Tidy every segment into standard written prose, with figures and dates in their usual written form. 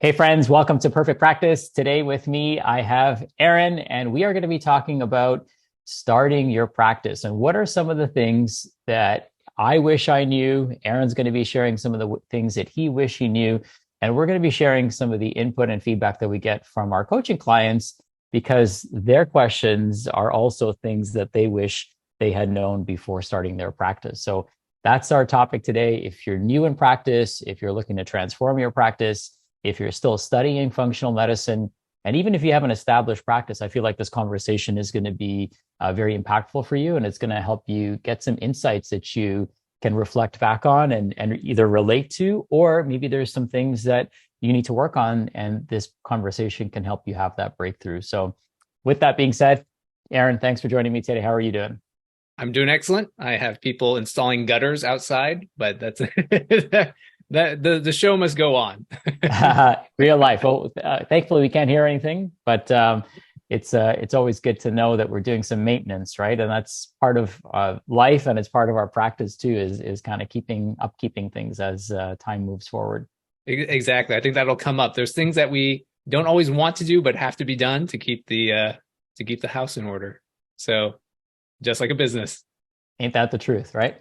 Hey friends, welcome to Perfect Practice. Today with me, I have Aron, and we are going to be talking about starting your practice and what are some of the things that I wish I knew. Aron's going to be sharing some of the things that he wish he knew, and we're going to be sharing some of the input and feedback that we get from our coaching clients because their questions are also things that they wish they had known before starting their practice. So that's our topic today. If you're new in practice, if you're looking to transform your practice, if you're still studying functional medicine, and even if you have an established practice, I feel like this conversation is going to be very impactful for you, and it's going to help you get some insights that you can reflect back on and either relate to, or maybe there's some things that you need to work on, and this conversation can help you have that breakthrough. So with that being said, Aron, thanks for joining me today. How are you doing? I'm doing excellent. I have people installing gutters outside, but that's the show must go on. Real life. Well, thankfully we can't hear anything, but it's always good to know that we're doing some maintenance, right? And that's part of life, and it's part of our practice too. Is kind of keeping things as time moves forward. Exactly. I think that'll come up. There's things that we don't always want to do, but have to be done to keep the house in order. So just like a business. Ain't that the truth, right?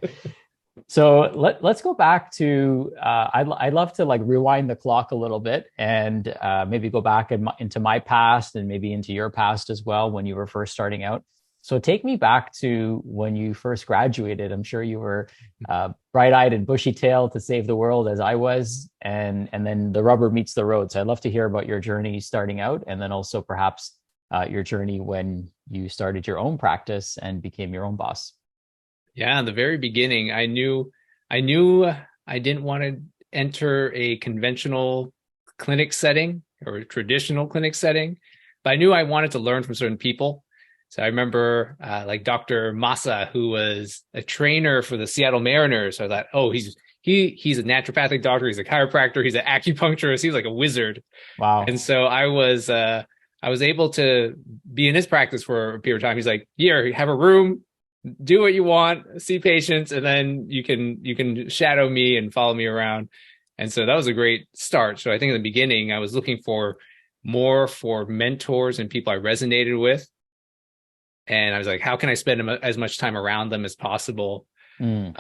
So let's go back to I'd love to like rewind the clock a little bit and maybe go back into my past and maybe into your past as well when you were first starting out. So take me back to when you first graduated. I'm sure you were bright-eyed and bushy-tailed to save the world as I was, and then the rubber meets the road. So I'd love to hear about your journey starting out, and then also perhaps your journey when you started your own practice and became your own boss. Yeah, in the very beginning, I knew I didn't want to enter a conventional clinic setting or a traditional clinic setting, but I knew I wanted to learn from certain people. So I remember like Dr. Massa, who was a trainer for the Seattle Mariners. So I thought, oh, he's a naturopathic doctor, he's a chiropractor, he's an acupuncturist, he's like a wizard. Wow. And so I was able to be in his practice for a period of time. He's like, here, have a room, do what you want, see patients, and then you can shadow me and follow me around. And so that was a great start. So I think in the beginning, I was looking for more for mentors and people I resonated with. And I was like, how can I spend as much time around them as possible? From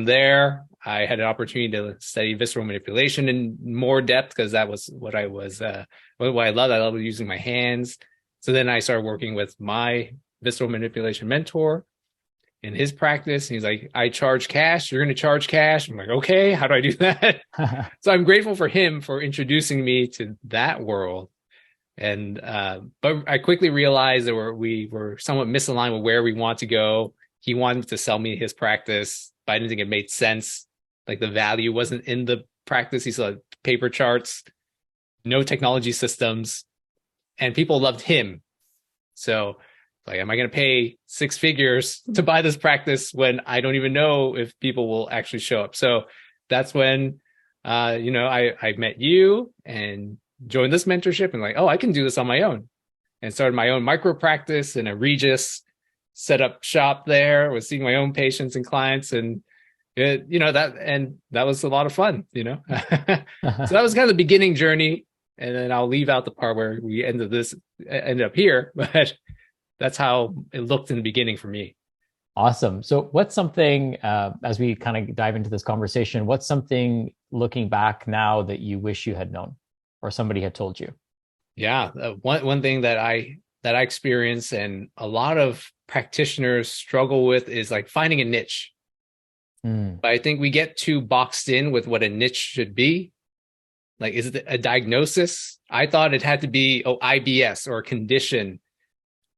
there, I had an opportunity to study visceral manipulation in more depth because that was what I was, what I loved. I loved using my hands. So then I started working with my visceral manipulation mentor in his practice. And he's like, I charge cash. You're going to charge cash. I'm like, okay, how do I do that? So I'm grateful for him for introducing me to that world. And, but I quickly realized that we were somewhat misaligned with where we want to go. He wanted to sell me his practice, but I didn't think it made sense. Like the value wasn't in the practice. He saw paper charts, no technology systems, and people loved him. So like, am I going to pay six figures to buy this practice when I don't even know if people will actually show up? So that's when, I met you and joined this mentorship and like, oh, I can do this on my own, and started my own micro practice in a Regis, set up shop there, was seeing my own patients and clients. And that was a lot of fun, So that was kind of the beginning journey. And then I'll leave out the part where we ended up here, but that's how it looked in the beginning for me. Awesome. So what's something, as we kind of dive into this conversation, what's something looking back now that you wish you had known or somebody had told you? Yeah. One thing that I experience and a lot of practitioners struggle with is like finding a niche. But I think we get too boxed in with what a niche should be. Like, is it a diagnosis? I thought it had to be, IBS or a condition,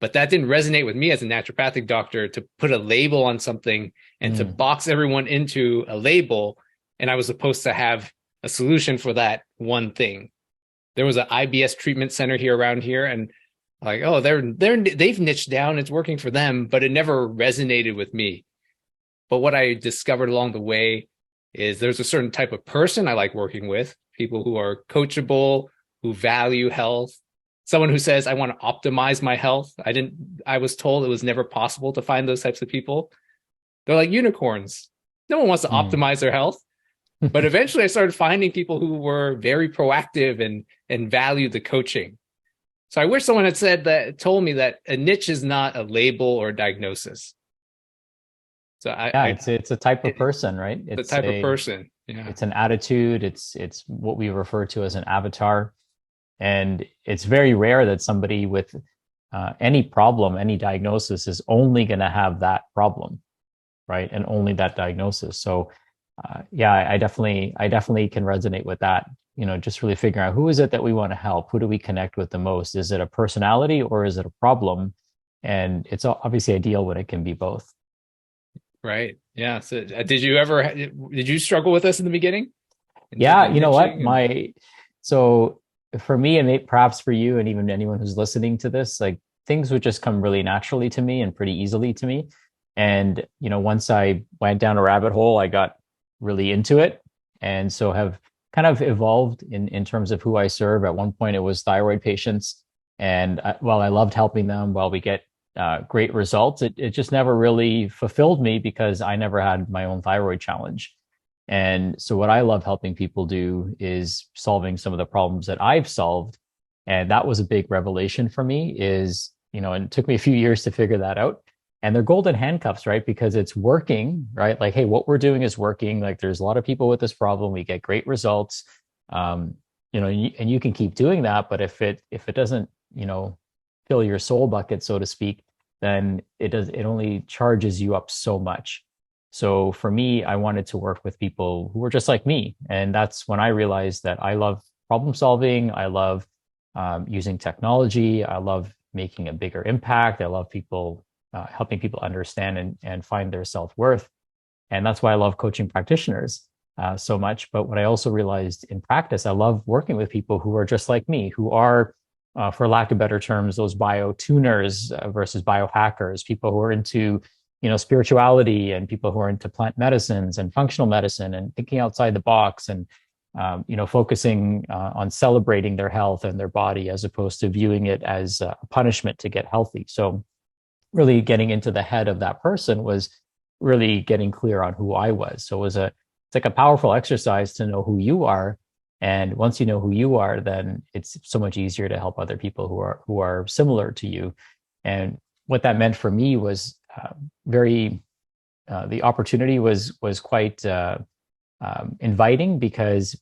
but that didn't resonate with me as a naturopathic doctor to put a label on something and to box everyone into a label. And I was supposed to have a solution for that one thing. There was an IBS treatment center around here, and like, oh, they've niched down, it's working for them, but it never resonated with me. But what I discovered along the way is there's a certain type of person I like working with, people who are coachable, who value health, someone who says, I want to optimize my health. I was told it was never possible to find those types of people. They're like unicorns. No one wants to optimize their health. But eventually I started finding people who were very proactive and valued the coaching. So I wish someone had told me that a niche is not a label or a diagnosis. So Yeah, it's a type of person, right? the type of person. Yeah. It's an attitude. It's what we refer to as an avatar. And it's very rare that somebody with any problem, any diagnosis is only going to have that problem, right? And only that diagnosis. So, yeah, I definitely can resonate with that. Just really figuring out who is it that we want to help? Who do we connect with the most? Is it a personality or is it a problem? And it's obviously ideal when it can be both. Right. Yeah. So did you struggle with this in the beginning? Yeah, you know what? So for me, and perhaps for you, and even anyone who's listening to this, like things would just come really naturally to me and pretty easily to me. And, once I went down a rabbit hole, I got really into it. And so have kind of evolved in terms of who I serve. At one point, it was thyroid patients. And while I loved helping them, while we get great results, it just never really fulfilled me because I never had my own thyroid challenge. And so what I love helping people do is solving some of the problems that I've solved. And that was a big revelation for me and it took me a few years to figure that out. And they're golden handcuffs, right? Because it's working, right? Like, hey, what we're doing is working. Like there's a lot of people with this problem. We get great results. And you can keep doing that. But if it doesn't, fill your soul bucket, so to speak, then it only charges you up so much. So for me, I wanted to work with people who were just like me. And that's when I realized that I love problem solving. I love using technology. I love making a bigger impact. I love helping people understand and find their self-worth. And that's why I love coaching practitioners so much. But what I also realized in practice, I love working with people who are just like me, who are, for lack of better terms, those bio-tuners versus biohackers, people who are into spirituality and people who are into plant medicines and functional medicine and thinking outside the box and, focusing on celebrating their health and their body as opposed to viewing it as a punishment to get healthy. So really getting into the head of that person was really getting clear on who I was. So it's like a powerful exercise to know who you are. And once you know who you are, then it's so much easier to help other people who are similar to you. And what that meant for me was the opportunity was quite inviting because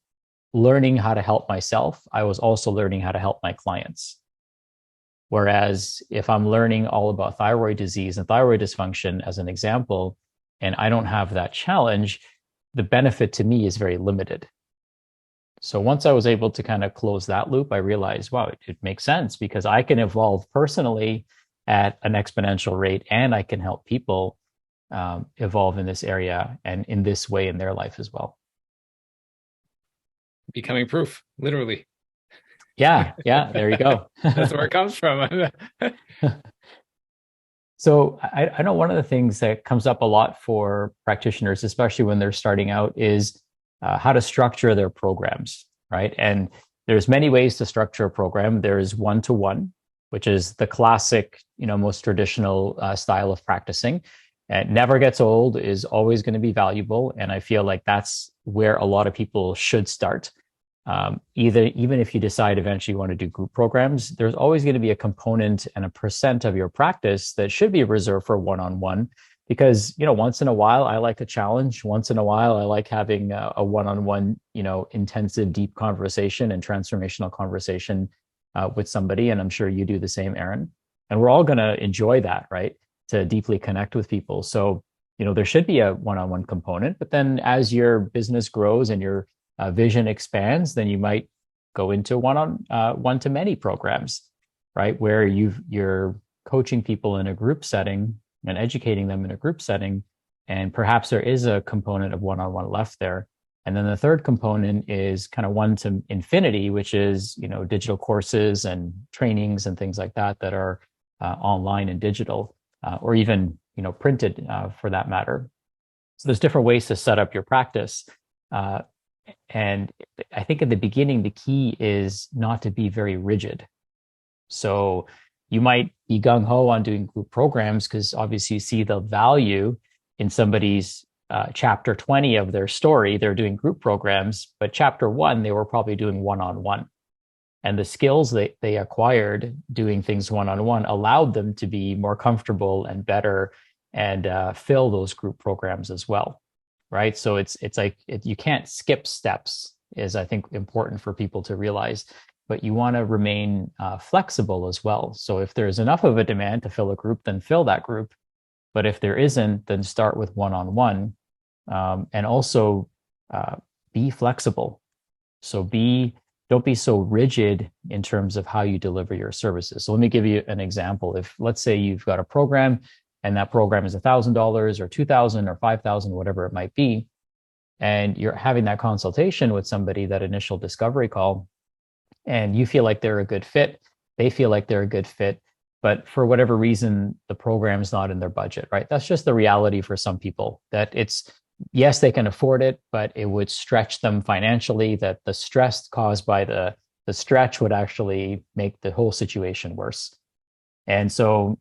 learning how to help myself, I was also learning how to help my clients. Whereas if I'm learning all about thyroid disease and thyroid dysfunction as an example, and I don't have that challenge, the benefit to me is very limited. So once I was able to kind of close that loop, I realized, wow, it makes sense because I can evolve personally at an exponential rate and I can help people evolve in this area and in this way in their life as well. Becoming proof, literally. Yeah, there you go. That's where it comes from. So I know one of the things that comes up a lot for practitioners, especially when they're starting out, is how to structure their programs, right? And there's many ways to structure a program. There's one-to-one, which is the classic, most traditional style of practicing. It never gets old, is always going to be valuable. And I feel like that's where a lot of people should start. Even if you decide eventually you want to do group programs, there's always going to be a component and a percent of your practice that should be reserved for one-on-one. Because, once in a while, I like a challenge. Once in a while, I like having a one-on-one, intensive, deep conversation and transformational conversation with somebody. And I'm sure you do the same, Aron. And we're all going to enjoy that, right? To deeply connect with people. So, there should be a one-on-one component. But then as your business grows and your vision expands, then you might go into one-to-many programs, right? Where you're coaching people in a group setting and educating them in a group setting. And perhaps there is a component of one-on-one left there. And then the third component is kind of one to infinity, which is, digital courses and trainings and things like that are online and digital, or even, printed for that matter. So there's different ways to set up your practice. And I think in the beginning, the key is not to be very rigid. So you might be gung-ho on doing group programs because obviously you see the value in somebody's chapter 20 of their story, they're doing group programs, but chapter 1, they were probably doing one-on-one. And the skills they acquired doing things one-on-one allowed them to be more comfortable and better and fill those group programs as well, right? So it's like you can't skip steps is, I think, important for people to realize, but you want to remain flexible as well. So if there's enough of a demand to fill a group, then fill that group. But if there isn't, then start with one-on-one, and also be flexible. So don't be so rigid in terms of how you deliver your services. So let me give you an example. If, let's say, you've got a program and that program is $1,000 or $2,000 or $5,000, whatever it might be, and you're having that consultation with somebody, that initial discovery call, and you feel like they're a good fit, they feel like they're a good fit, but for whatever reason, the program's not in their budget, right? That's just the reality for some people, that it's, yes, they can afford it, but it would stretch them financially, that the stress caused by the stretch would actually make the whole situation worse. And so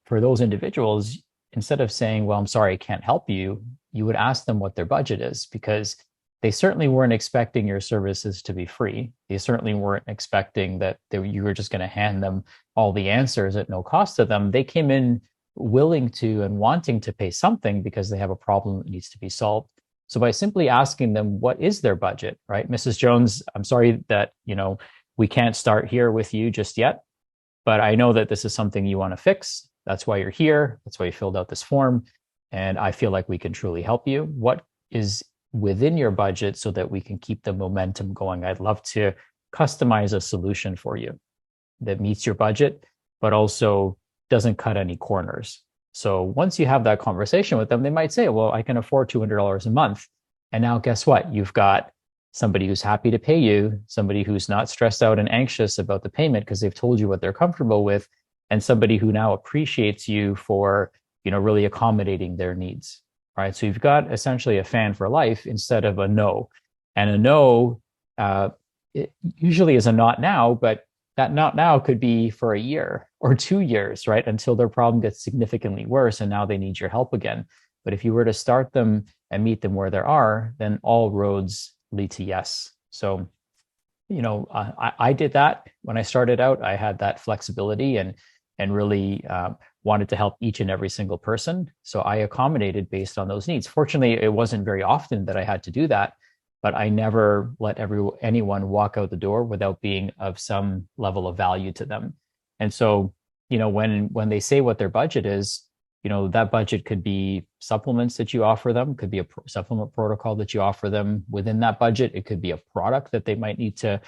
for those individuals, instead of saying, well, I'm sorry, I can't help you, you would ask them what their budget is, because they certainly weren't expecting your services to be free. They certainly weren't expecting that you were just going to hand them all the answers at no cost to them. They came in willing to and wanting to pay something because they have a problem that needs to be solved. So by simply asking them, what is their budget, right? Mrs. Jones, I'm sorry that, we can't start here with you just yet, but I know that this is something you want to fix. That's why you're here. That's why you filled out this form. And I feel like we can truly help you. What is within your budget so that we can keep the momentum going? I'd love to customize a solution for you that meets your budget, but also doesn't cut any corners. So once you have that conversation with them, they might say, well, I can afford $200 a month. And now guess what? You've got somebody who's happy to pay you, somebody who's not stressed out and anxious about the payment because they've told you what they're comfortable with, and somebody who now appreciates you for, really accommodating their needs, right? So you've got essentially a fan for life instead of a no. And a no it usually is a not now, but that not now could be for a year or 2 years, right? Until their problem gets significantly worse and now they need your help again. But if you were to start them and meet them where they are, then all roads lead to yes. So, I did that when I started out. I had that flexibility and really wanted to help each and every single person. So I accommodated based on those needs. Fortunately, it wasn't very often that I had to do that, but I never let anyone walk out the door without being of some level of value to them. And so, when they say what their budget is, that budget could be supplements that you offer them, could be a supplement protocol that you offer them within that budget. It could be a product that they might need to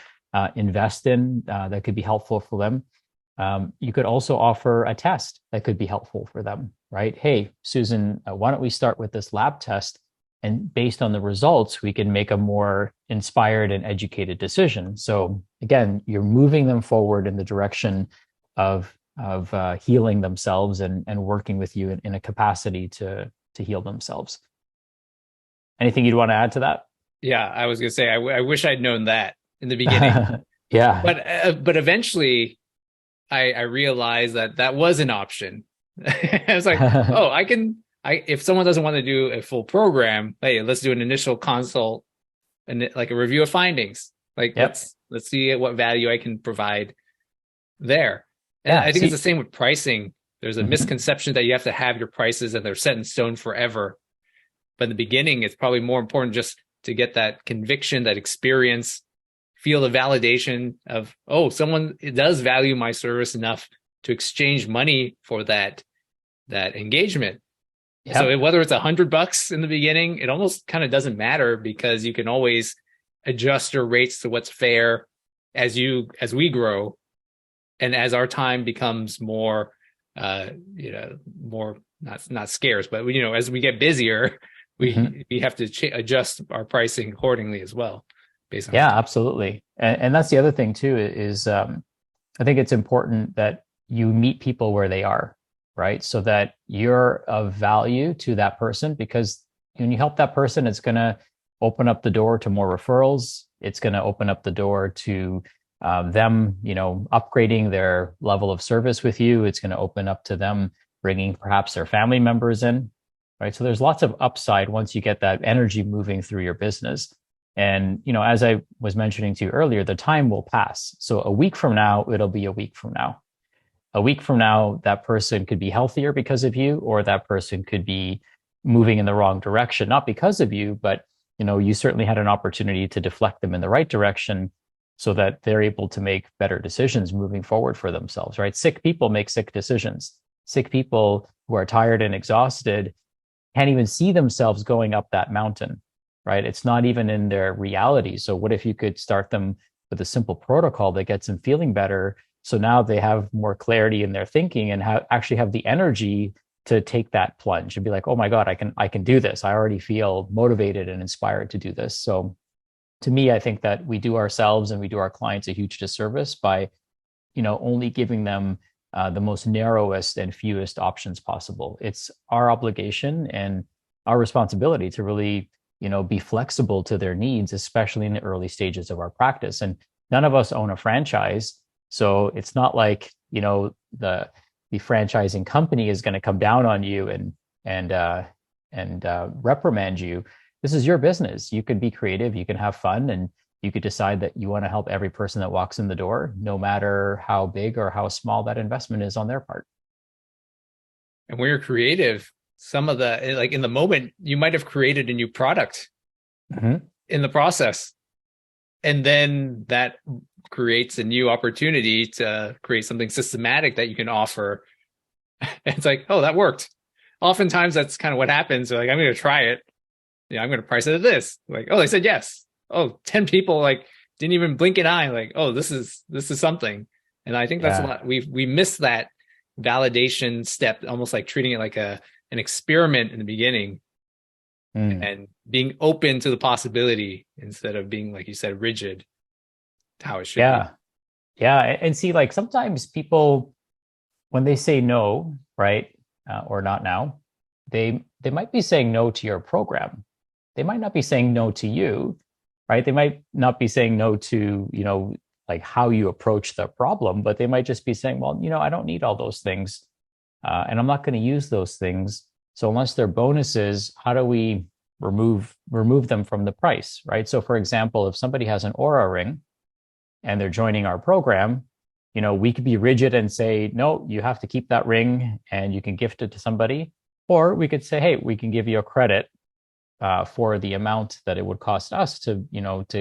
invest in that could be helpful for them. You could also offer a test that could be helpful for them, right? Hey, Susan, why don't we start with this lab test? And based on the results, we can make a more inspired and educated decision. So again, you're moving them forward in the direction of healing themselves and working with you in a capacity to heal themselves. Anything you'd want to add to that? Yeah, I was going to say, I wish I'd known that in the beginning. Yeah. But eventually I realized that was an option. I was like, oh, if someone doesn't want to do a full program, hey, let's do an initial consult and like a review of findings. Like, yep. let's see what value I can provide there. And I think it's the same with pricing. There's a misconception that you have to have your prices and they're set in stone forever. But in the beginning, it's probably more important just to get that conviction, that experience, feel the validation of, oh, someone does value my service enough to exchange money for that engagement. Yep. So whether it's $100 in the beginning, it almost kind of doesn't matter because you can always adjust your rates to what's fair as we grow. And as our time becomes more, more not scarce, but as we get busier, we have to adjust our pricing accordingly as well. Based on absolutely. And that's the other thing too, is I think it's important that you meet people where they are, right? So that you're of value to that person, because when you help that person, it's going to open up the door to more referrals. It's going to open up the door to them, upgrading their level of service with you. It's going to open up to them bringing perhaps their family members in, right? So there's lots of upside once you get that energy moving through your business. And, as I was mentioning to you earlier, the time will pass. So a week from now, it'll be a week from now. A week from now, that person could be healthier because of you, or that person could be moving in the wrong direction, not because of you, but you certainly had an opportunity to deflect them in the right direction so that they're able to make better decisions moving forward for themselves, right? Sick people make sick decisions. Sick people who are tired and exhausted can't even see themselves going up that mountain, right? It's not even in their reality. So what if you could start them with a simple protocol that gets them feeling better? So now they have more clarity in their thinking and actually have the energy to take that plunge and be like, oh my God, I can do this. I already feel motivated and inspired to do this. So to me, I think that we do ourselves and we do our clients a huge disservice by, only giving them the most narrowest and fewest options possible. It's our obligation and our responsibility to really, be flexible to their needs, especially in the early stages of our practice. And none of us own a franchise. So it's not like, the franchising company is going to come down on you and reprimand you. This is your business. You can be creative, you can have fun, and you could decide that you want to help every person that walks in the door, no matter how big or how small that investment is on their part. And when you're creative, some of the, like in the moment, you might have created a new product in the process. And then that creates a new opportunity to create something systematic that you can offer. It's like, oh, that worked. Oftentimes that's kind of what happens. They're like, I'm going to try it. I'm going to price it at this. Like, oh, they said yes. Oh, 10 people like didn't even blink an eye. Like, oh, this is something. And I think that's a lot. We miss that validation step, almost like treating it like an experiment in the beginning. And being open to the possibility instead of being, like you said, rigid to how it should be. Yeah. And see, like sometimes people, when they say no, right, or not now, they might be saying no to your program. They might not be saying no to you, right? They might not be saying no to, like how you approach the problem, but they might just be saying, well, I don't need all those things. And I'm not going to use those things. So unless they're bonuses, how do we remove them from the price, right? So for example, if somebody has an Aura ring and they're joining our program, we could be rigid and say, no, you have to keep that ring and you can gift it to somebody. Or we could say, hey, we can give you a credit for the amount that it would cost us to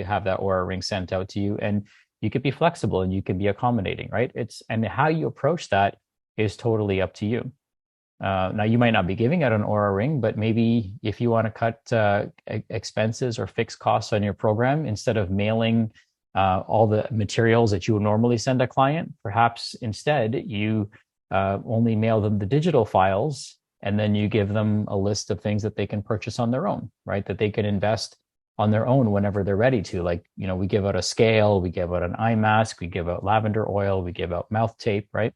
have that Aura ring sent out to you. And you could be flexible and you can be accommodating, right? And how you approach that is totally up to you. Now, you might not be giving out an Aura ring, but maybe if you want to cut expenses or fixed costs on your program, instead of mailing all the materials that you would normally send a client, perhaps instead you only mail them the digital files, and then you give them a list of things that they can purchase on their own, right? That they can invest on their own whenever they're ready to. Like, we give out a scale, we give out an eye mask, we give out lavender oil, we give out mouth tape, right?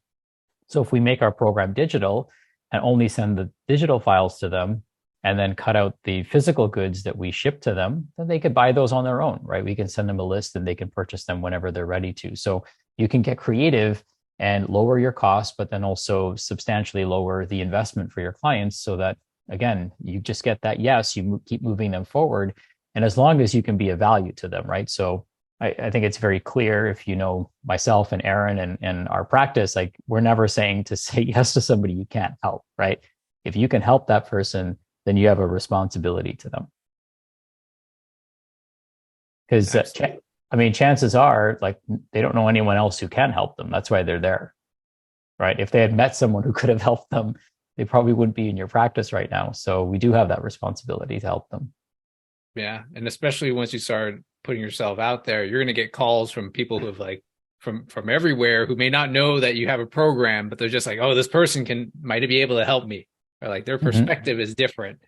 So if we make our program digital and only send the digital files to them and then cut out the physical goods that we ship to them, then they could buy those on their own, right? We can send them a list and they can purchase them whenever they're ready to. So you can get creative and lower your costs, but then also substantially lower the investment for your clients so that, again, you just get that yes, you keep moving them forward. And as long as you can be of value to them, right? So I think it's very clear, if you know myself and Aron and our practice, like we're never saying to say yes to somebody you can't help, right? If you can help that person, then you have a responsibility to them. Because chances are, like, they don't know anyone else who can help them. That's why they're there, right? If they had met someone who could have helped them, they probably wouldn't be in your practice right now. So we do have that responsibility to help them. Yeah. And especially once you start putting yourself out there, you're going to get calls from people who have from everywhere who may not know that you have a program, but they're just like, oh, this person might be able to help me. Or like their perspective is different.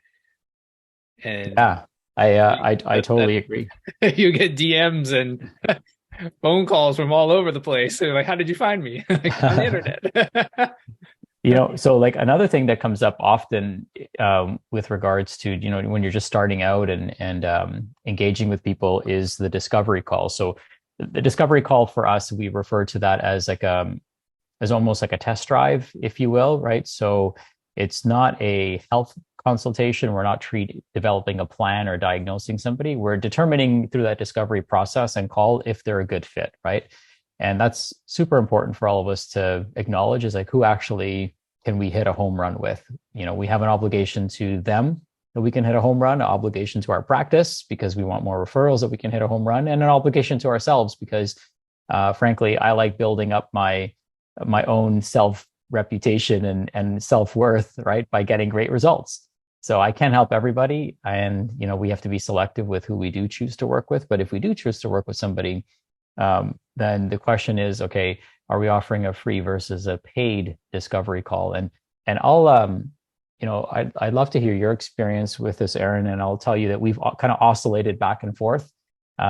And yeah, I totally agree. You get DMs and phone calls from all over the place. They're like, how did you find me? Like, on the internet. So like another thing that comes up often with regards to, when you're just starting out and engaging with people is the discovery call. So the discovery call for us, we refer to that as as almost like a test drive, if you will, right? So it's not a health consultation. We're not developing a plan or diagnosing somebody. We're determining through that discovery process and call if they're a good fit, right? And that's super important for all of us to acknowledge, is like, who actually can we hit a home run with? We have an obligation to them that we can hit a home run, an obligation to our practice because we want more referrals that we can hit a home run, and an obligation to ourselves because frankly, I like building up my own self reputation and self-worth, right, by getting great results. So I can't help everybody, and we have to be selective with who we do choose to work with. But if we do choose to work with somebody, then the question is, okay, are we offering a free versus a paid discovery call? And I'll I'd love to hear your experience with this, Aron, and I'll tell you that we've kind of oscillated back and forth.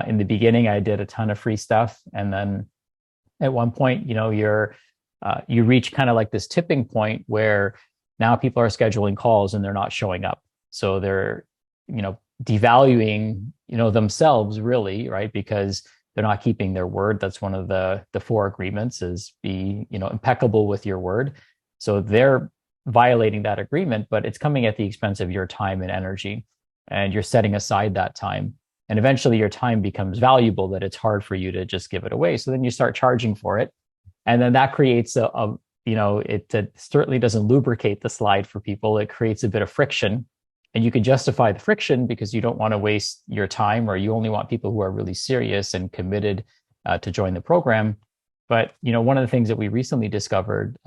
In the beginning, I did a ton of free stuff, and then at one point, you reach kind of like this tipping point where now people are scheduling calls and they're not showing up. So they're, devaluing, themselves really, right? Because they're not keeping their word. That's one of the 4 agreements, is be, impeccable with your word. So they're violating that agreement, but it's coming at the expense of your time and energy, and you're setting aside that time. And eventually your time becomes valuable that it's hard for you to just give it away. So then you start charging for it. And then that creates it certainly doesn't lubricate the slide for people. It creates a bit of friction, and you can justify the friction because you don't want to waste your time, or you only want people who are really serious and committed to join the program. But, one of the things that we recently discovered,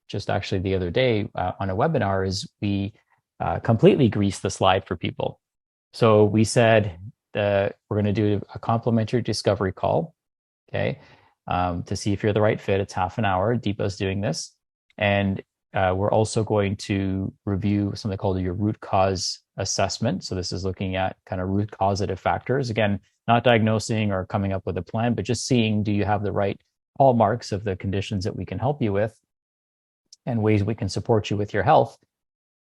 just actually the other day on a webinar, is we completely greased the slide for people. So we said that we're going to do a complimentary discovery call, okay, to see if you're the right fit. It's half an hour. Deepa's doing this. And we're also going to review something called your root cause assessment. So this is looking at kind of root causative factors. Again, not diagnosing or coming up with a plan, but just seeing, do you have the right hallmarks of the conditions that we can help you with and ways we can support you with your health.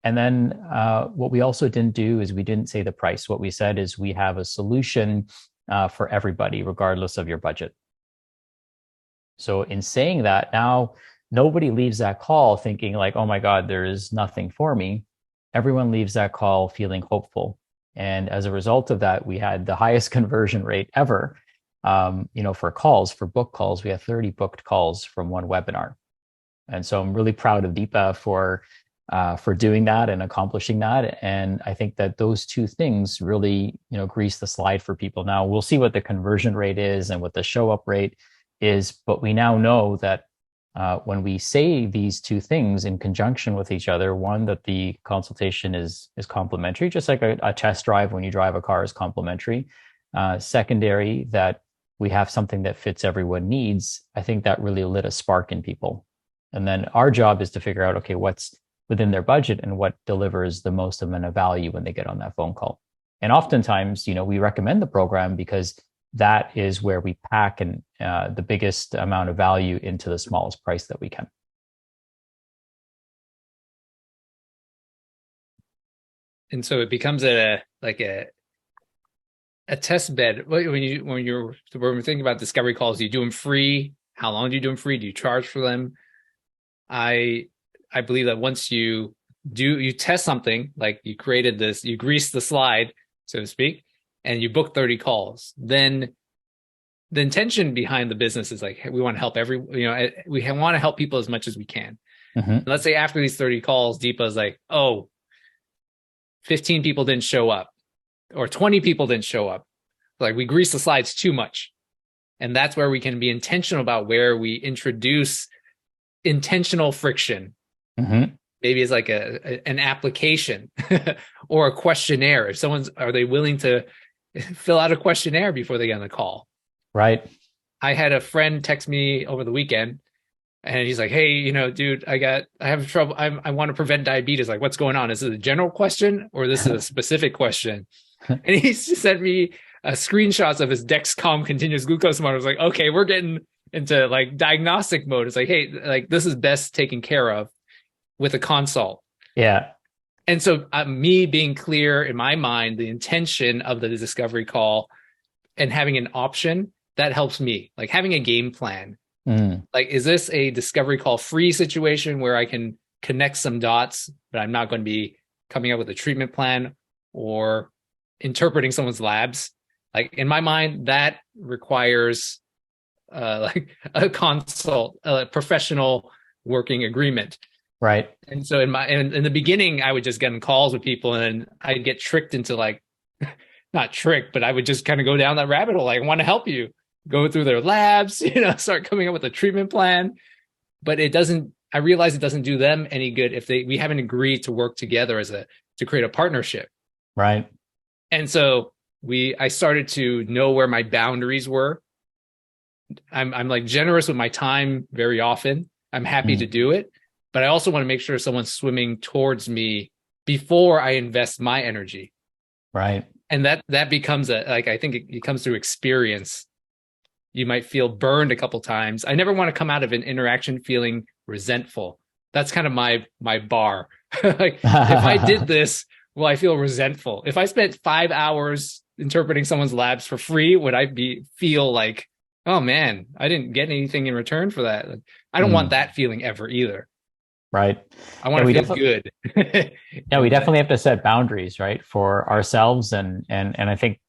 And then what we also didn't do is we didn't say the price. What we said is we have a solution for everybody, regardless of your budget. So in saying that, now nobody leaves that call thinking like, oh my God, there is nothing for me. Everyone leaves that call feeling hopeful. And as a result of that, we had the highest conversion rate ever. For calls, for book calls, we have 30 booked calls from one webinar. And so I'm really proud of Deepa for doing that and accomplishing that. And I think that those 2 things really, grease the slide for people. Now we'll see what the conversion rate is and what the show up rate is, but we now know that when we say these 2 things in conjunction with each other, one, that the consultation is complimentary, just like a test drive when you drive a car is complimentary. Secondary, that we have something that fits everyone's needs. I think that really lit a spark in people. And then our job is to figure out, okay, what's within their budget and what delivers the most amount of value when they get on that phone call. And oftentimes, we recommend the program because that is where we pack the biggest amount of value into the smallest price that we can. And so it becomes a test bed. When we're thinking about discovery calls, do you do them free? How long do you do them free? Do you charge for them? I believe that once you test something, like you created this, you greased the slide, so to speak, and you book 30 calls, then the intention behind the business is like, hey, we want to help we want to help people as much as we can. Mm-hmm. Let's say after these 30 calls, Deepa's like, 15 people didn't show up, or 20 people didn't show up. Like, we grease the slides too much. And that's where we can be intentional about where we introduce intentional friction. Mm-hmm. Maybe it's like an application or a questionnaire. If are they willing to fill out a questionnaire before they get on the call? Right. I had a friend text me over the weekend, and he's like, hey, dude, I have trouble. I want to prevent diabetes. Like, what's going on? Is it a general question or this is a specific question? And he sent me screenshots of his Dexcom continuous glucose monitor. I was like, okay, we're getting into like diagnostic mode. It's like, hey, like this is best taken care of with a consult. Yeah. And so me being clear in my mind, the intention of the discovery call and having an option, that helps me. Like having a game plan. Like, is this a discovery call free situation where I can connect some dots, but I'm not going to be coming up with a treatment plan or interpreting someone's labs. Like in my mind, that requires like a consult, a professional working agreement. Right. And so in the beginning, I would just get in calls with people, and I'd get tricked into like, not tricked, but I would just kind of go down that rabbit hole. Like, I want to help you go through their labs, start coming up with a treatment plan. But it doesn't, I realize it doesn't do them any good if we haven't agreed to work together to create a partnership. Right. And so I started to know where my boundaries were. I'm like generous with my time very often. I'm happy to do it, but I also want to make sure someone's swimming towards me before I invest my energy. Right. And that becomes I think it comes through experience. You might feel burned a couple times. I never want to come out of an interaction feeling resentful. That's kind of my bar. Like, if I did this, will I feel resentful? If I spent 5 hours interpreting someone's labs for free, would I feel like, oh man, I didn't get anything in return for that? Like, I don't want that feeling ever either. Right. I want to feel good. Yeah, we definitely have to set boundaries, right, for ourselves, and I think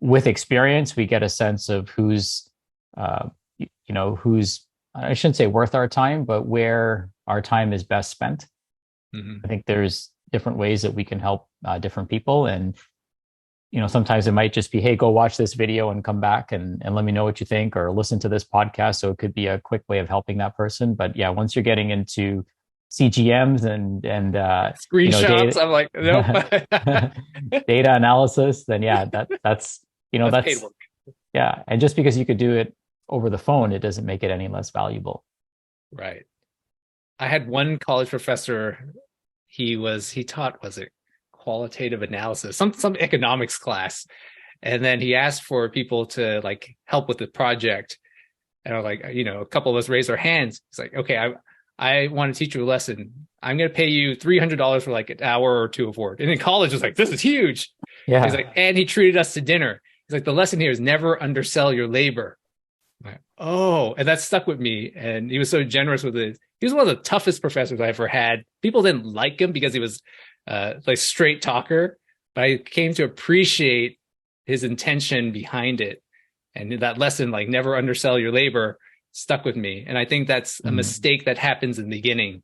with experience we get a sense of who's who's, I shouldn't say worth our time, but where our time is best spent. I think there's different ways that we can help different people, and sometimes it might just be, hey, go watch this video and come back and let me know what you think, or listen to this podcast. So it could be a quick way of helping that person. But yeah, once you're getting into CGMs and screenshots, I'm like, nope. Data analysis, then yeah, that's that's paid work. Yeah. And just because you could do it over the phone, it doesn't make it any less valuable. Right. I had one college professor, he taught, was it qualitative analysis, some economics class. And then he asked for people to like help with the project. And I was like, a couple of us raised our hands. He's like, okay, I want to teach you a lesson. I'm going to pay you $300 for like an hour or two of work. And in college was like, this is huge. Yeah. He's like, and he treated us to dinner. He's like, the lesson here is never undersell your labor. I'm like, oh, and that stuck with me. And he was so generous with it. He was one of the toughest professors I ever had. People didn't like him because he was like straight talker, but I came to appreciate his intention behind it. And that lesson, like never undersell your labor, stuck with me. And I think that's a mistake that happens in the beginning.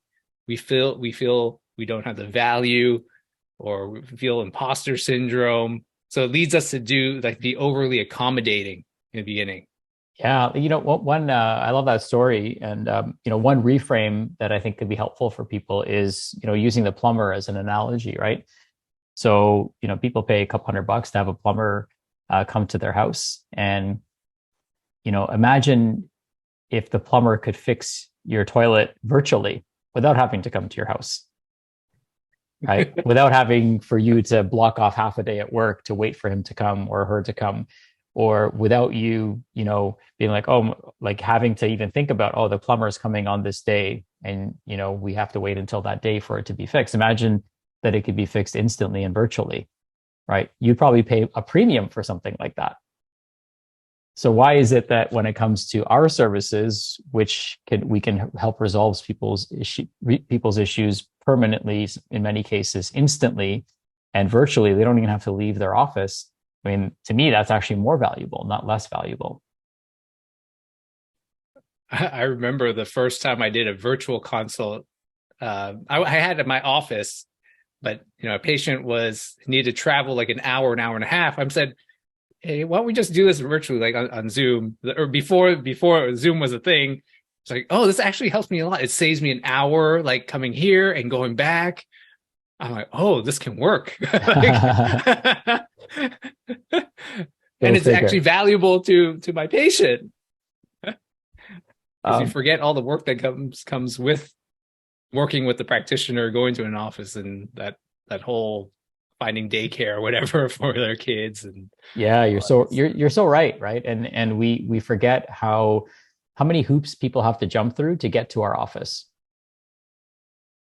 We feel we don't have the value, or we feel imposter syndrome. So it leads us to be overly accommodating in the beginning. Yeah, one I love that story, and one reframe that I think could be helpful for people is using the plumber as an analogy, right? So people pay a couple $100 to have a plumber come to their house, and imagine if the plumber could fix your toilet virtually without having to come to your house, right? Without having for you to block off half a day at work to wait for him to come or her to come, or without you, being like, oh, like having to even think about, oh, the plumber is coming on this day, and we have to wait until that day for it to be fixed. Imagine that it could be fixed instantly and virtually, right? You'd probably pay a premium for something like that. So why is it that when it comes to our services, which we can help resolve people's issues permanently, in many cases instantly, and virtually, they don't even have to leave their office? I mean, to me, that's actually more valuable, not less valuable. I remember the first time I did a virtual consult. I had at my office, but a patient needed to travel like an hour and a half. I said, hey, why don't we just do this virtually, like on Zoom, or before Zoom was a thing. It's like, oh, this actually helps me a lot. It saves me an hour, like coming here and going back. I'm like, oh, this can work. And it's actually valuable to my patient. Because you forget all the work that comes with working with the practitioner, going to an office, and that whole finding daycare or whatever for their kids. And yeah, you're so right, and we forget how many hoops people have to jump through to get to our office,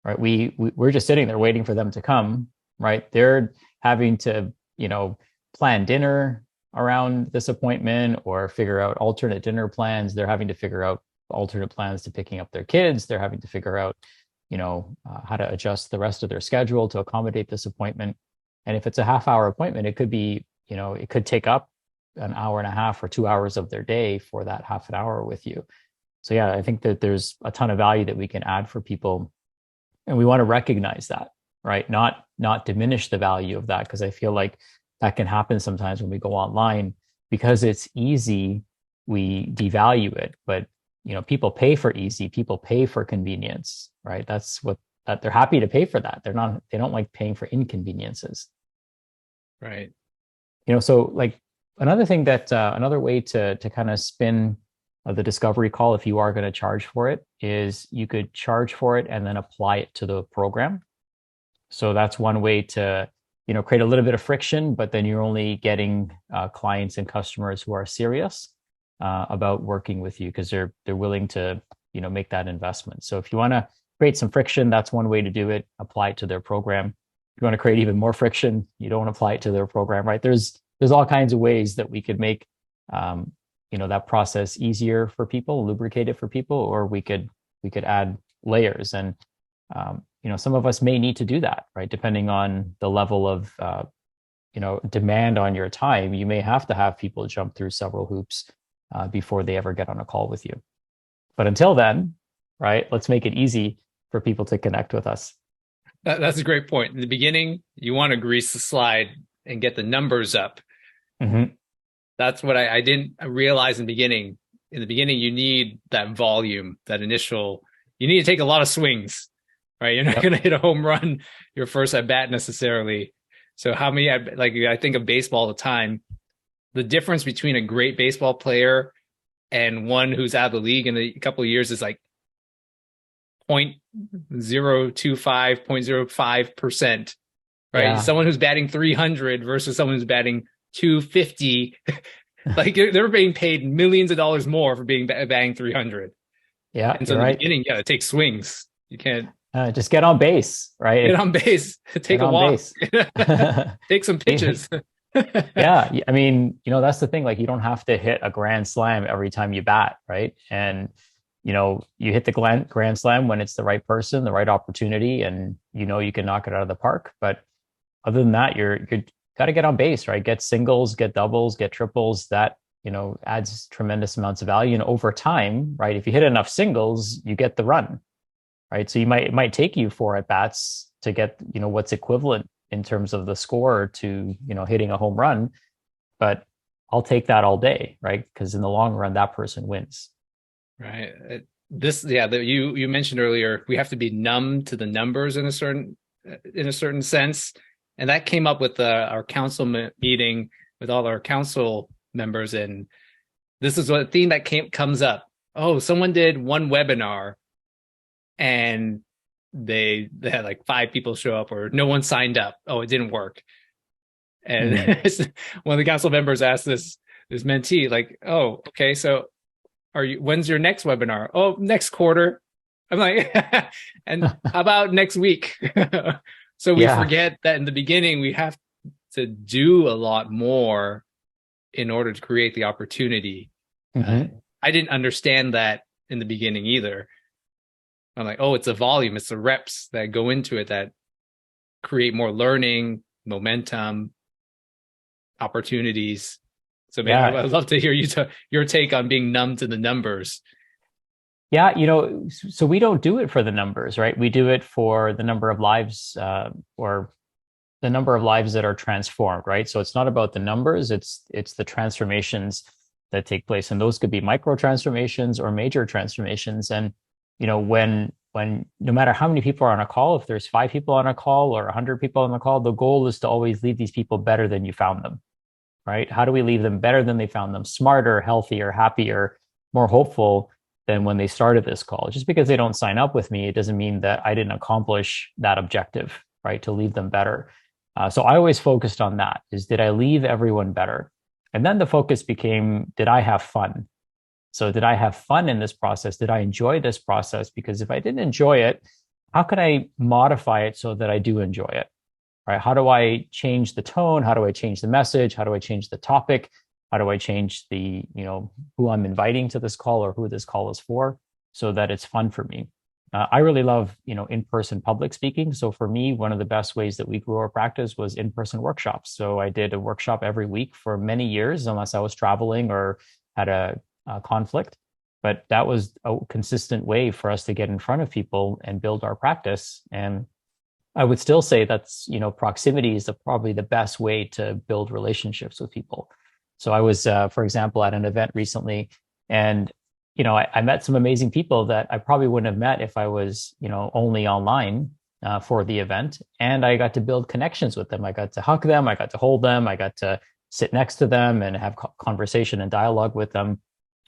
right? We're just sitting there waiting for them to come, right? They're having to plan dinner around this appointment, or figure out alternate dinner plans. They're having to figure out alternate plans to picking up their kids. They're having to figure out how to adjust the rest of their schedule to accommodate this appointment. And if it's a half-hour appointment, it could be, it could take up an hour and a half or 2 hours of their day for that half an hour with you. So yeah, I think that there's a ton of value that we can add for people, and we want to recognize that, right? Not diminish the value of that, because I feel like that can happen sometimes when we go online. Because it's easy, we devalue it. But people pay for easy, people pay for convenience, right? That they're happy to pay for that. They don't like paying for inconveniences. Right. So like another thing that another way to kind of spin the discovery call, if you are going to charge for it, is you could charge for it and then apply it to the program. So that's one way to create a little bit of friction, but then you're only getting clients and customers who are serious about working with you, because they're willing to make that investment. So if you want to create some friction, that's one way to do it. Apply it to their program. If you want to create even more friction, you don't apply it to their program, right? There's all kinds of ways that we could make that process easier for people, lubricate it for people, or we could add layers. And some of us may need to do that, right? Depending on the level of demand on your time, you may have to have people jump through several hoops before they ever get on a call with you. But until then, right, let's make it easy for people to connect with us. That's a great point. In the beginning, you want to grease the slide and get the numbers up. Mm-hmm. That's what I didn't realize in the beginning. In the beginning, you need that volume, you need to take a lot of swings, right? You're not going to hit a home run your first at bat necessarily. So I think of baseball all the time. The difference between a great baseball player and one who's out of the league in a couple of years is like 0.025, 0.05%, right? Yeah. Someone who's batting 300 versus someone who's batting 250, like they're being paid millions of dollars more for batting 300. Yeah. And so in the beginning, you got to take swings. You can't just get on base, right? Get on base, take a walk, take some pitches. Yeah. I mean, that's the thing. Like, you don't have to hit a grand slam every time you bat, right? And, you hit the grand slam when it's the right person, the right opportunity, and you can knock it out of the park. But other than that, you're got to get on base, right? Get singles, get doubles, get triples. That, adds tremendous amounts of value. And over time, right, if you hit enough singles, you get the run, right? So it might take you 4 at bats to get, what's equivalent in terms of the score to, hitting a home run. But I'll take that all day, right? Because in the long run, that person wins. Right. You mentioned earlier, we have to be numb to the numbers in a certain sense. And that came up with our council meeting with all our council members. And this is a theme that comes up. Oh, someone did one webinar and they had like 5 people show up, or no one signed up. Oh, it didn't work. And one of the council members asked this mentee, like, oh, okay, so when's your next webinar? Oh, next quarter. I'm like, and how about next week? So we forget that in the beginning, we have to do a lot more in order to create the opportunity. Mm-hmm. I didn't understand that in the beginning either. I'm like, oh, it's a volume, it's the reps that go into it that create more learning, momentum, opportunities. So maybe I'd love to hear your take on being numb to the numbers. Yeah, so we don't do it for the numbers, right? We do it for the number of lives or the number of lives that are transformed, right? So it's not about the numbers, it's the transformations that take place. And those could be micro transformations or major transformations. And, when no matter how many people are on a call, if there's 5 people on a call or 100 people on the call, the goal is to always leave these people better than you found them, right? How do we leave them better than they found them? Smarter, healthier, happier, more hopeful than when they started this call. Just because they don't sign up with me, it doesn't mean that I didn't accomplish that objective, right? To leave them better. So I always focused on that, is did I leave everyone better? And then the focus became, did I have fun? So did I have fun in this process? Did I enjoy this process? Because if I didn't enjoy it, how can I modify it so that I do enjoy it, right? How do I change the tone? How do I change the message? How do I change the topic? How do I change who I'm inviting to this call or who this call is for, so that it's fun for me? I really love, in-person public speaking. So for me, one of the best ways that we grew our practice was in-person workshops. So I did a workshop every week for many years, unless I was traveling or had a conflict. But that was a consistent way for us to get in front of people and build our practice. And I would still say that's, proximity is probably the best way to build relationships with people. So I was, for example, at an event recently, and I met some amazing people that I probably wouldn't have met if I was, only online for the event. And I got to build connections with them. I got to hug them. I got to hold them. I got to sit next to them and have conversation and dialogue with them.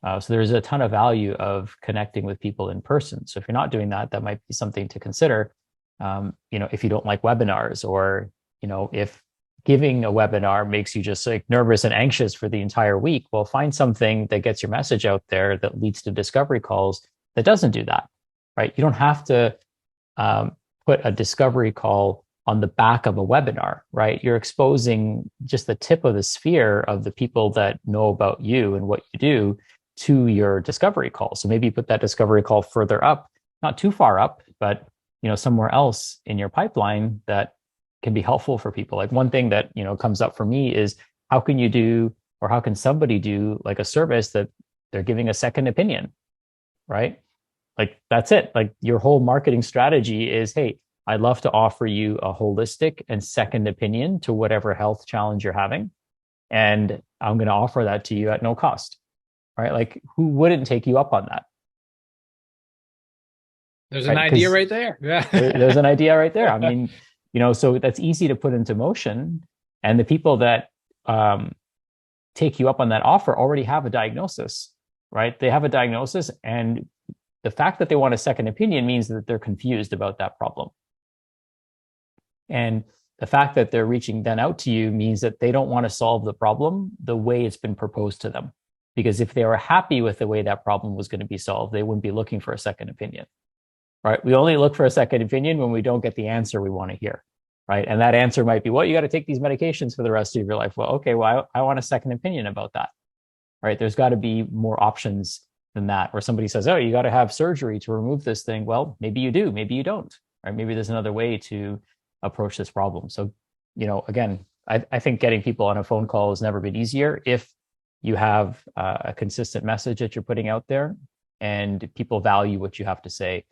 So there's a ton of value of connecting with people in person. So if you're not doing that, that might be something to consider. If you don't like webinars, or, if giving a webinar makes you just like nervous and anxious for the entire week, well, find something that gets your message out there that leads to discovery calls that doesn't do that, right? You don't have to put a discovery call on the back of a webinar, right? You're exposing just the tip of the sphere of the people that know about you and what you do to your discovery call. So maybe you put that discovery call further up, not too far up, but somewhere else in your pipeline that can be helpful for people. Like one thing that comes up for me is how can somebody do like a service that they're giving a second opinion, right? Like that's it. Like your whole marketing strategy is, hey, I'd love to offer you a holistic and second opinion to whatever health challenge you're having, and I'm going to offer that to you at no cost, right? Like who wouldn't take you up on that? There's an idea right there. Yeah. There's an idea right there. I mean, so that's easy to put into motion. And the people that take you up on that offer already have a diagnosis, right? They have a diagnosis. And the fact that they want a second opinion means that they're confused about that problem. And the fact that they're reaching then out to you means that they don't want to solve the problem the way it's been proposed to them. Because if they were happy with the way that problem was going to be solved, they wouldn't be looking for a second opinion. Right? We only look for a second opinion when we don't get the answer we want to hear, right? And that answer might be, well, you got to take these medications for the rest of your life. Well, okay, well, I want a second opinion about that, right? There's got to be more options than that. Or somebody says, oh, you got to have surgery to remove this thing. Well, maybe you do, maybe you don't, right? Maybe there's another way to approach this problem. So, again, I think getting people on a phone call has never been easier if you have a consistent message that you're putting out there and people value what you have to say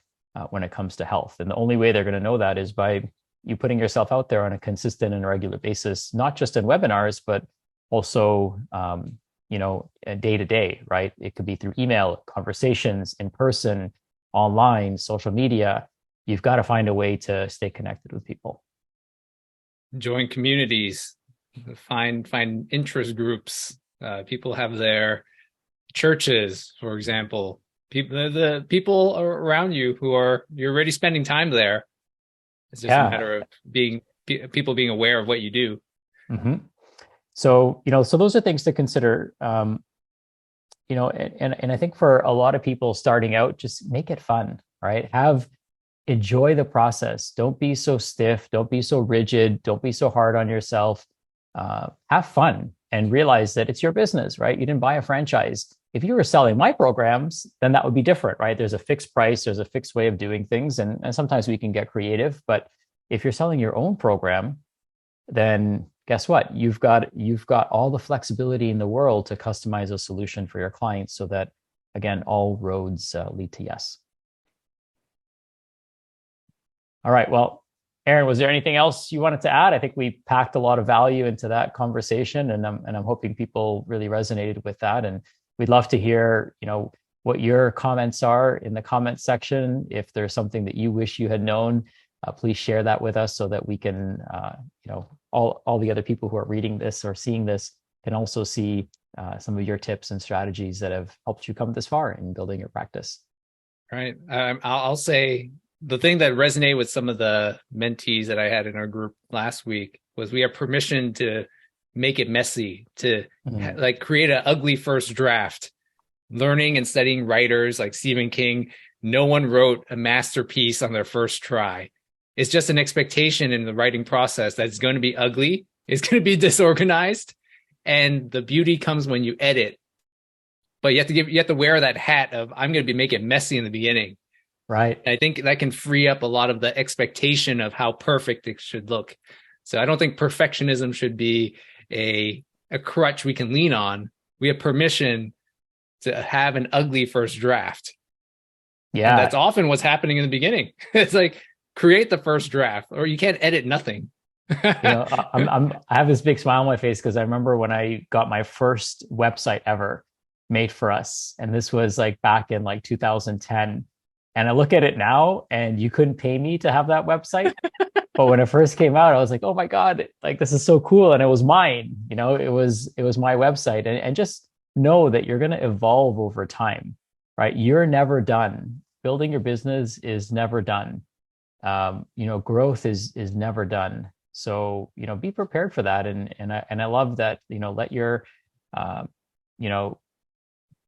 when it comes to health. And the only way they're going to know that is by you putting yourself out there on a consistent and regular basis, not just in webinars, but also, day to day, right? It could be through email, conversations, in person, online, social media. You've got to find a way to stay connected with people. Join communities, find interest groups. People have their churches, for example. The people around you you're already spending time there. It's just a matter of people being aware of what you do. Mm-hmm. So, so those are things to consider. And I think for a lot of people starting out, just make it fun, right? Enjoy the process. Don't be so stiff. Don't be so rigid. Don't be so hard on yourself. Have fun and realize that it's your business, right? You didn't buy a franchise. If you were selling my programs, then that would be different, right? There's a fixed price, there's a fixed way of doing things, and sometimes we can get creative. But if you're selling your own program, then guess what? You've got all the flexibility in the world to customize a solution for your clients so that, again, all roads lead to yes. All right. Well, Aron, was there anything else you wanted to add? I think we packed a lot of value into that conversation, and I'm hoping people really resonated with that. And we'd love to hear, what your comments are in the comments section. If there's something that you wish you had known, please share that with us so that we can, all the other people who are reading this or seeing this can also see some of your tips and strategies that have helped you come this far in building your practice. Right. I'll say the thing that resonated with some of the mentees that I had in our group last week was we have permission to make it messy, to like create an ugly first draft. Learning and studying writers like Stephen King, no one wrote a masterpiece on their first try. It's just an expectation in the writing process that it's going to be ugly, it's going to be disorganized, and the beauty comes when you edit. But you have to wear that hat of I'm going to make it messy in the beginning. Right. I think that can free up a lot of the expectation of how perfect it should look. So I don't think perfectionism should be a crutch we can lean on. We have permission to have an ugly first draft. And that's Yeah. often what's happening in the beginning. It's like, create the first draft, or you can't edit nothing. I have this big smile on my face because I remember when I got my first website ever made for us, and this was like back in like 2010. And I look at it now, and you couldn't pay me to have that website. But when it first came out, I was like, oh my God, like this is so cool. And it was mine, it was my website. And just know that you're going to evolve over time, right? You're never done. Building your business is never done. Growth is never done. So, be prepared for that. And I love that, uh, you know,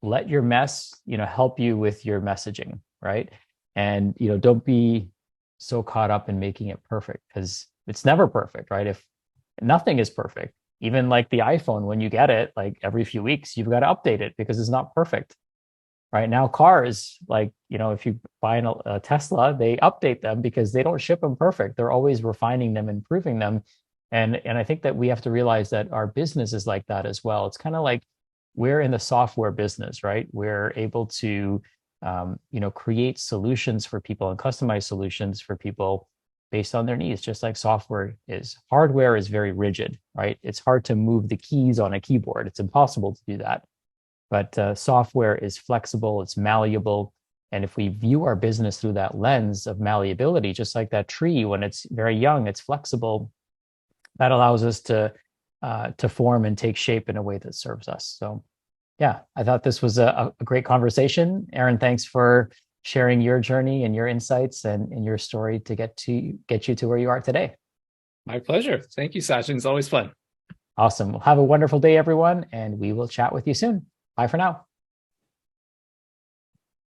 let your mess, help you with your messaging, right? And, don't be so caught up in making it perfect because it's never perfect, right? If nothing is perfect, even like the iPhone, when you get it, like every few weeks, you've got to update it because it's not perfect. Right now, cars, like, if you buy a Tesla, they update them because they don't ship them perfect. They're always refining them, improving them. And I think that we have to realize that our business is like that as well. It's kind of like we're in the software business, right? We're able to, create solutions for people and customize solutions for people based on their needs, just like software is. Hardware is very rigid, right? It's hard to move the keys on a keyboard. It's impossible to do that. But software is flexible, it's malleable. And if we view our business through that lens of malleability, just like that tree, when it's very young, it's flexible. That allows us to form and take shape in a way that serves us. So, yeah, I thought this was a great conversation. Aron, thanks for sharing your journey and your insights and your story to get you to where you are today. My pleasure. Thank you, Sachin. It's always fun. Awesome. Well, have a wonderful day, everyone, and we will chat with you soon. Bye for now.